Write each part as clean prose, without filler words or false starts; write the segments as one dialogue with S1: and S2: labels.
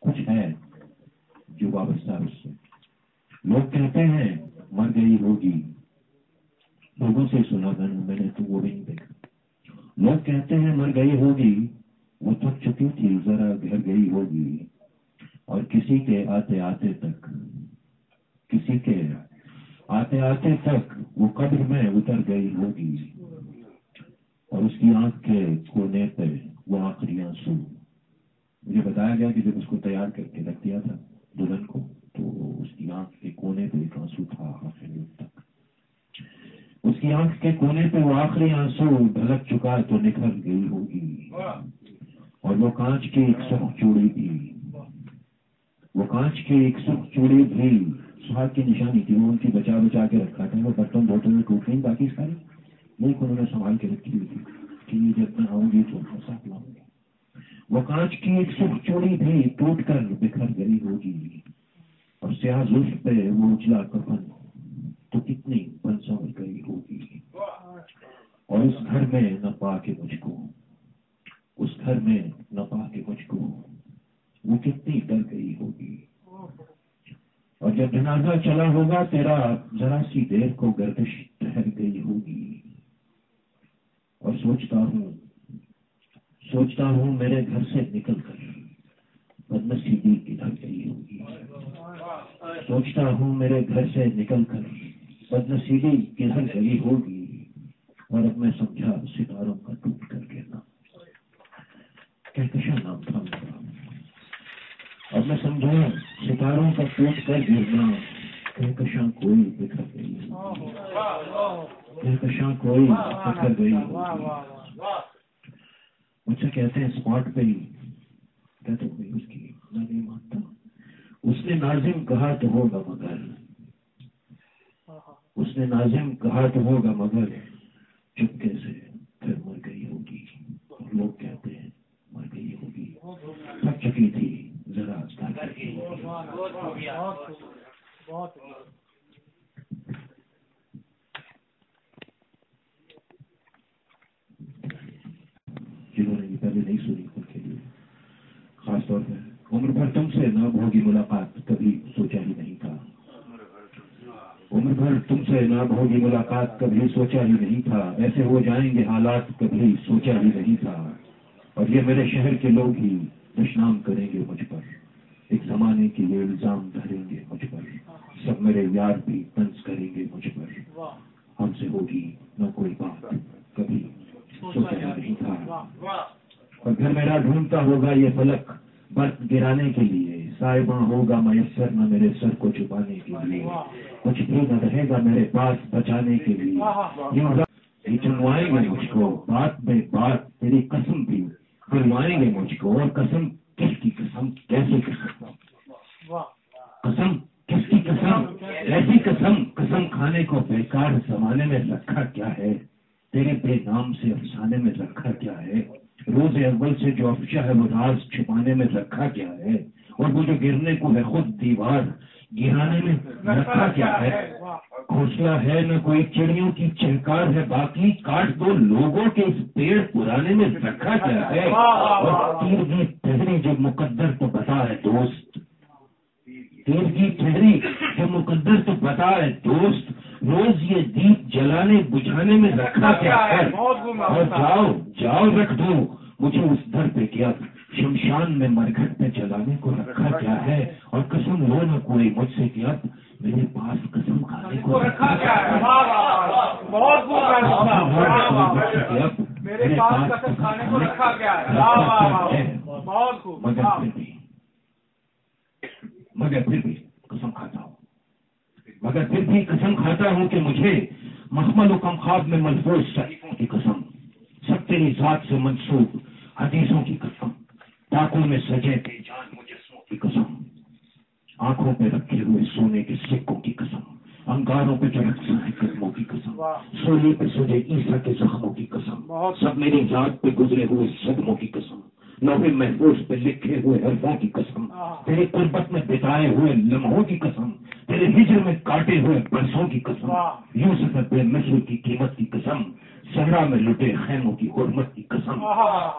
S1: کچھ ہے جو وابستہ ہے اس سے. لوگ کہتے ہیں مر گئی ہوگی، لوگوں سے سنا میں نے تو وہ بھی نہیں دیکھا. لوگ کہتے ہیں مر گئی ہوگی، وہ تھک چکی تھی ذرا گھر گئی ہوگی، اور کسی کے آتے آتے تک وہ قبر میں اتر گئی ہوگی، اور اس کی آنکھ کے کونے پہ وہ آخری آنسو. مجھے بتایا گیا کہ جب اس کو تیار کر کے رکھ دیا تھا دلہن کو، تو اس کی آنکھ کے کونے پہ ایک آنسو تھا آخری تک. اس کی آنکھ کے کونے پہ وہ آخری آنسو ڈھلک چکا تو نکھر گئی ہوگی، اور وہ کانچ کی ایک سرخ چوڑی بھی سہاگ کی نشانی تھی. وہ ان کی بچا کے رکھا تھا. وہ برتن دھوتے ہوئے ٹوٹ گئی، باقی ساری ملک انہوں نے سنبھال کے رکھی ہوئی تھی کہ جب میں آؤں گی تو ساتھ لاؤں گی. وہ کانچ کی ایک سرخ چوڑی بھی ٹوٹ کر بکھر گئی ہوگی، اور سیاہ زلف پہ وہ اجلا کفن تو کتنی بنسور گئی ہوگی. اور اس گھر میں نہ پا کے مجھ کو وہ کتنی ڈر گئی ہوگی. اور جب جنازہ چلا ہوگا تیرا ذرا سی دیر کو گردش ٹھہر گئی ہوگی. اور سوچتا ہوں میرے گھر سے نکل کر بدنصیبی کدھر گئی ہوگی. سوچتا ہوں میرے گھر سے نکل کر بدنصیبی کدھر گئی ہوگی. اور اب میں سمجھا ستاروں کا ٹوٹ کر گرنا کہکشاں نام تھا میرا. اب میں سمجھا ستاروں کا ٹوٹ کر گرنا کہکشاں کوئی بکھر گئی ہوگی. کہکشاں کوئی بکھر گئی ہوگی. مجھ سے کہتے ہیں اسپاٹ پہ ہی کہتے ہوئی اس کی میں نہیں مانتا. اس نے ناظم کہا تو ہوگا مگر چپکے سے پھر مر گئی ہوگی. اور لوگ کہتے ہیں مر گئی ہوگی، تھک چکی تھی ذرا گھر گئی ہوگی. جنہوں نے یہ پہلے نہیں سنی ان کے لیے خاص طور پر عمر بھر تم سے نہ ہوگی ملاقات کبھی سوچا ہی نہیں تھا. عمر بھر تم سے نہ ہوگی ملاقات کبھی سوچا ہی نہیں تھا. ایسے ہو جائیں گے حالات کبھی سوچا ہی نہیں تھا. اور یہ میرے شہر کے لوگ ہی دشنام کریں گے مجھ پر، ایک زمانے کے یہ الزام دھریں گے مجھ پر. سب میرے یار بھی طنز کریں گے مجھ پر. ہم سے ہوگی نہ کوئی بات کبھی سوچا ہی نہیں تھا. اور گھر میرا ڈھونڈتا ہوگا یہ فلک برف گرانے کے لیے. صاحباں ہوگا میسر نہ میرے سر کو چھپانے کے لیے. کچھ بھی نہ رہے گا میرے پاس بچانے کے لیے. چنوائیں گے مجھ کو بات میں بات، تیری قسم بھی دلوائیں گے مجھ کو. اور قسم کس کی قسم کیسی قسم کس کی قسم ایسی قسم کھانے کو بیکار زمانے میں رکھا کیا ہے. تیرے بے نام سے افسانے میں رکھا کیا ہے. روز اول سے جو افشا ہے وہ راز چھپانے میں رکھا کیا ہے. اور وہ جو گرنے کو ہے خود دیوار گرانے میں رکھا کیا ہے. گھونسلہ ہے نہ کوئی چڑیوں کی چہکار ہے، باقی کاٹ دو لوگوں کے اس پیڑ پرانے میں رکھا کیا ہے. اور تیر کی ٹھہری جب مقدر تو بتا ہے دوست، تیر کی ٹھہری جب مقدر تو بتا ہے دوست. روز یہ دیپ جلانے بجھانے میں رکھا کیا ہے. اور جاؤ رکھ دو مجھے اس در پہ کیا، شمشان میں مرگھٹ پہ جلانے کو رکھا کیا ہے. اور قسم لو نہ کوئی مجھ سے کیا میرے پاس قسم کھانے کو رکھا کیا ہے. میرے پاس قسم کھانے کو رکھا کیا ہے. مگر پھر بھی قسم کھاتا ہوں، کہ مجھے مخمل و کم خواب میں ملفوظ صحیفوں کی قسم، سب تیری ذات سے منسوب حدیثوں کی قسم، ڈاکوں میں سجے بے جان مجسموں کی قسم، آنکھوں پہ رکھے ہوئے سونے کے سکوں کی قسم، انگاروں پہ جو رقص ہے قدموں کی قسم، سونے پہ سجے عیسیٰ کے زخموں کی قسم، سب میری ذات پہ گزرے ہوئے صدموں کی قسم، لوہے محفوظ پہ لکھے ہوئے حرفوں کی قسم، تیری قربت میں بتائے ہوئے لمحوں کی قسم، تیرے ہجر میں کاٹے ہوئے برسوں کی قسم، یوسف بے مصر کی قیمت کی قسم، صحرا میں لٹے خیموں کی حرمت کی قسم،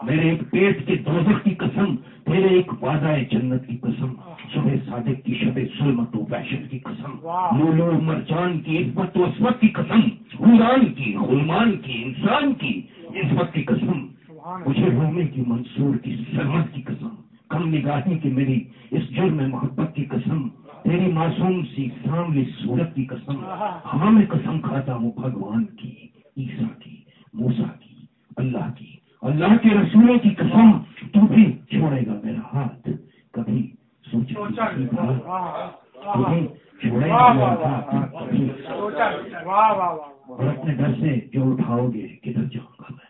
S1: میرے ایک پیٹ کے دوزخ کی قسم، تیرے ایک وعدہ جنت کی قسم، صبح صادق کی شب ظلمت و وحشت کی قسم، لولو مرجان کی عزت و عصمت کی قسم، حوران کی غلمان کی انسان کی عزت کی قسم، مجھے رومے کی منصور کی سرمت کی قسم، کم نگاہی کی میری اس جرم محبت کی قسم، تیری معصوم سی ساملی صورت کی قسم، ہاں میں قسم کھاتا ہوں بھگوان کی، عیسیٰ کی، موسیٰ کی، اللہ کی، اللہ کے رسولوں کی قسم، تو بھی چھوڑے گا میرا ہاتھ کبھی سوچا نہیں تھا، کبھی چھوڑے گا میرا ہاتھ کبھی سوچا نہیں تھا، اور اپنے گھر سے جو اٹھاؤ گے کدھر جاؤں گا میں،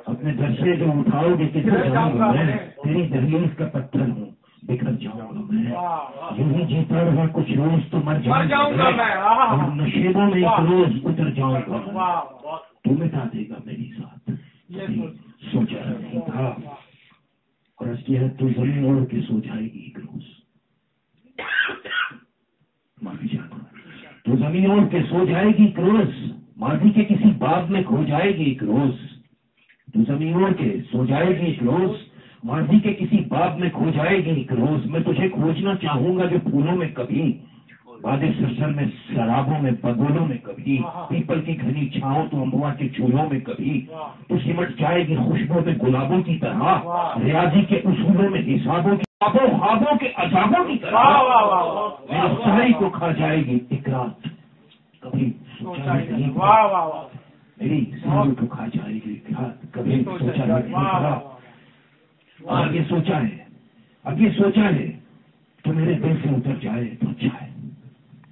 S1: اپنے گھر سے جو اٹھاؤ گے کدھر جاؤں گا میں، تیری دہلیز کا پتھر ہوں بکھر جاؤں گا میں، یوں ہی جیتا رہا کچھ روز تو مر جاؤں گا میں، اور نشیبوں میں ایک روز اتر جاؤں گا میں، تو مٹا دے گا میری ساتھ سوچا نہیں تھا، اور اس کی حد تو زمین اوڑھ کے سو جائے گی ایک روز، معافی چاہتا ہوں، تو زمین اوڑھ کے سو جائے گی ایک روز، ماضی کے کسی باب میں کھو جائے گی ایک روز، تو زمین اوڑھ کے سو جائے گی ایک روز، ماضی کے کسی باب میں کھو جائے گی ایک روز، میں تجھے کھوجنا چاہوں گا جو پھولوں میں کبھی، وادی سرسر میں سرابوں میں بگولوں میں کبھی، پیپل کی گھنی چھاؤں تو امبوا کے چولہوں میں کبھی، تو سمٹ جائے گی خوشبو میں گلابوں کی طرح، ریاضی کے اصولوں میں حسابوں کی خوابوں کے عذابوں کی طرح، میری ساری کو کھا جائے گی ایک رات کبھی سوچا نہیں تھا، میری ساری کو کھا جائے گی ایک رات کبھی سوچا نہیں تھا، اب یہ سوچا ہے، اب یہ سوچا ہے تو میرے دل سے اتر جائے تو اچھا ہے،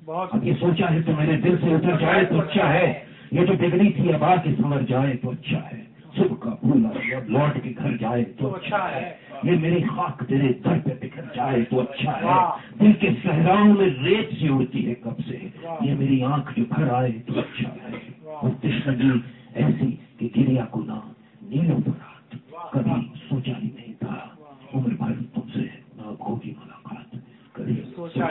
S1: اب یہ سوچا ہے تو میرے دل سے اتر جائے تو اچھا ہے، یہ جو بگڑی تھی اب آ کے سنور جائے تو اچھا ہے، صبح کا پھولا جب لوٹ کے گھر جائے تو اچھا ہے، یہ میری خاک تیرے در پہ بکھر جائے تو اچھا ہے، دل کے صحراؤں میں ریت سی اڑتی ہے کب سے، یہ میری آنکھ جو بھر آئے تو اچھا ہے، اور تشنگی ایسی کہ گریا کو نہ نیلوں پر رات کبھی سوچا ہی نہیں تھا، عمر بھر تم سے نہ ہوگی ملاقات کبھی سوچا